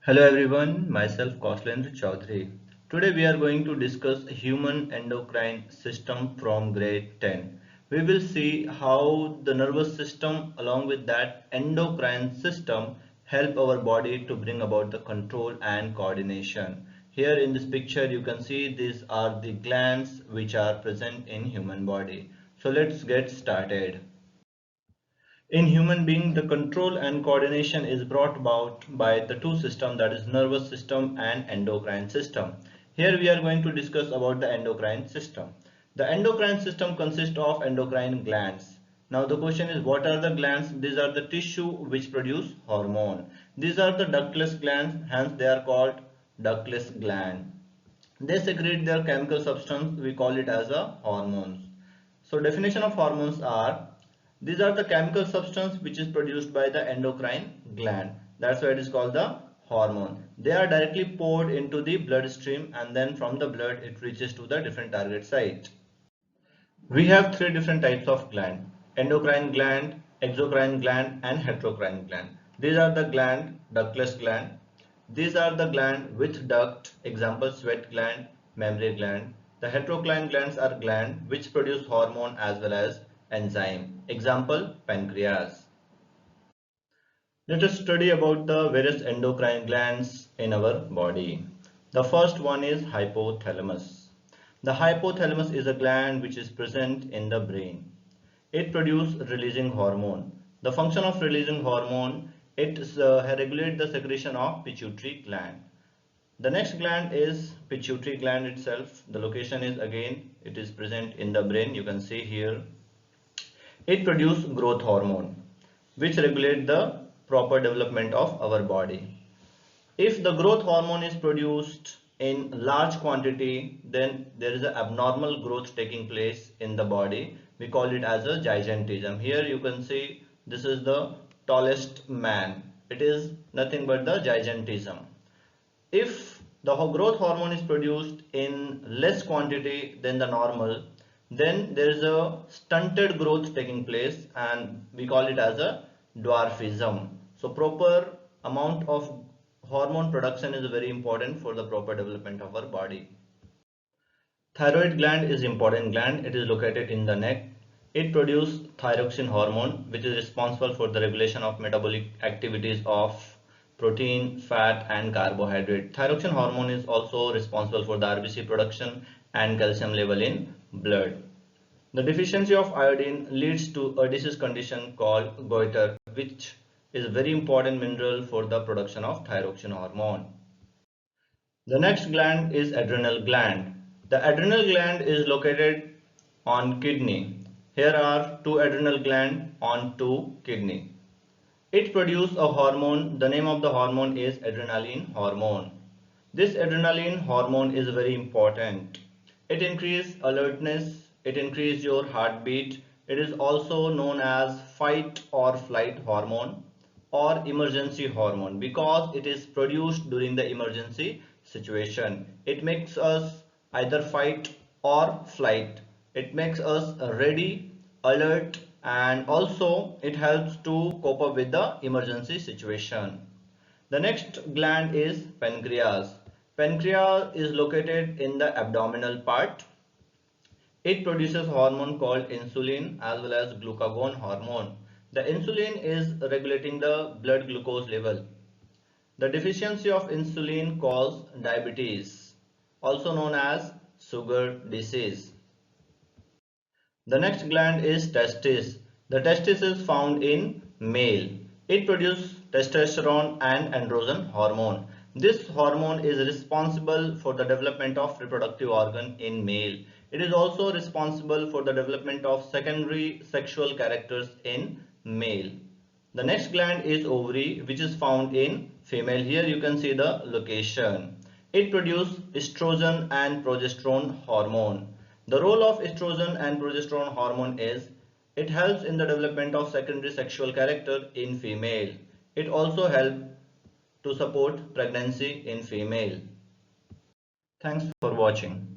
Hello everyone, myself Kaushal Chaudhari. Today we are going to discuss human endocrine system from grade 10. We will see how the nervous system along with that endocrine system help our body to bring about the control and coordination. Here in this picture you can see these are the glands which are present in human body. So let's get started. In human being, the control and coordination is brought about by the two systems, that is nervous system and endocrine system. Here we are going to discuss about the endocrine system. The endocrine system consists of endocrine glands. Now the question is, what are the glands? These are the tissue which produce hormone. These are the ductless glands, hence they are called ductless gland. They secrete their chemical substance, we call it as a hormones. So definition of hormones are, these are the chemical substance which is produced by the endocrine gland. That's why it is called the hormone. They are directly poured into the bloodstream and then from the blood it reaches to the different target site. We have three different types of gland: endocrine gland, exocrine gland and heterocrine gland. These are the gland, ductless gland. These are the gland with duct, example sweat gland, mammary gland. The heterocrine glands are gland which produce hormone as well as enzyme, example pancreas. Let us study about the various endocrine glands in our body. The first one is hypothalamus. The hypothalamus is a gland which is present in the brain. It produces releasing hormone. The function of releasing hormone, it regulates the secretion of pituitary gland. The next gland is pituitary gland itself. The location is, again, it is present in the brain. You can see here. It produces growth hormone which regulate the proper development of our body. If the growth hormone is produced in large quantity, then there is an abnormal growth taking place in the body. We call it as a gigantism. Here you can see this is the tallest man. It is nothing but the gigantism. If the growth hormone is produced in less quantity than the normal, then there is a stunted growth taking place and we call it as a dwarfism. So proper amount of hormone production is very important for the proper development of our body. Thyroid gland is important gland. It is located in the neck. It produces thyroxine hormone which is responsible for the regulation of metabolic activities of protein, fat and carbohydrate. Thyroxine hormone is also responsible for the RBC production and calcium level in blood. The deficiency of iodine leads to a disease condition called goiter, which is a very important mineral for the production of thyroxine hormone. The next gland is adrenal gland. The adrenal gland is located on kidney. Here are two adrenal glands on two kidney. It produces a hormone. The name of the hormone is adrenaline hormone. This adrenaline hormone is very important. It increases alertness. It increases your heartbeat. It is also known as fight or flight hormone or emergency hormone because it is produced during the emergency situation. It makes us either fight or flight. It makes us ready, alert, and also it helps to cope up with the emergency situation. The next gland is pancreas. Pancreas is located in the abdominal part. It produces hormone called insulin as well as glucagon hormone. The insulin is regulating the blood glucose level. The deficiency of insulin causes diabetes, also known as sugar disease. The next gland is testis. The testis is found in male. It produces testosterone and androgen hormone. This hormone is responsible for the development of reproductive organ in male. It is also responsible for the development of secondary sexual characters in male. The next gland is ovary, which is found in female. Here you can see the location. It produces estrogen and progesterone hormone. The role of estrogen and progesterone hormone is it helps in the development of secondary sexual character in female. It also helps to support pregnancy in female. Thanks for watching.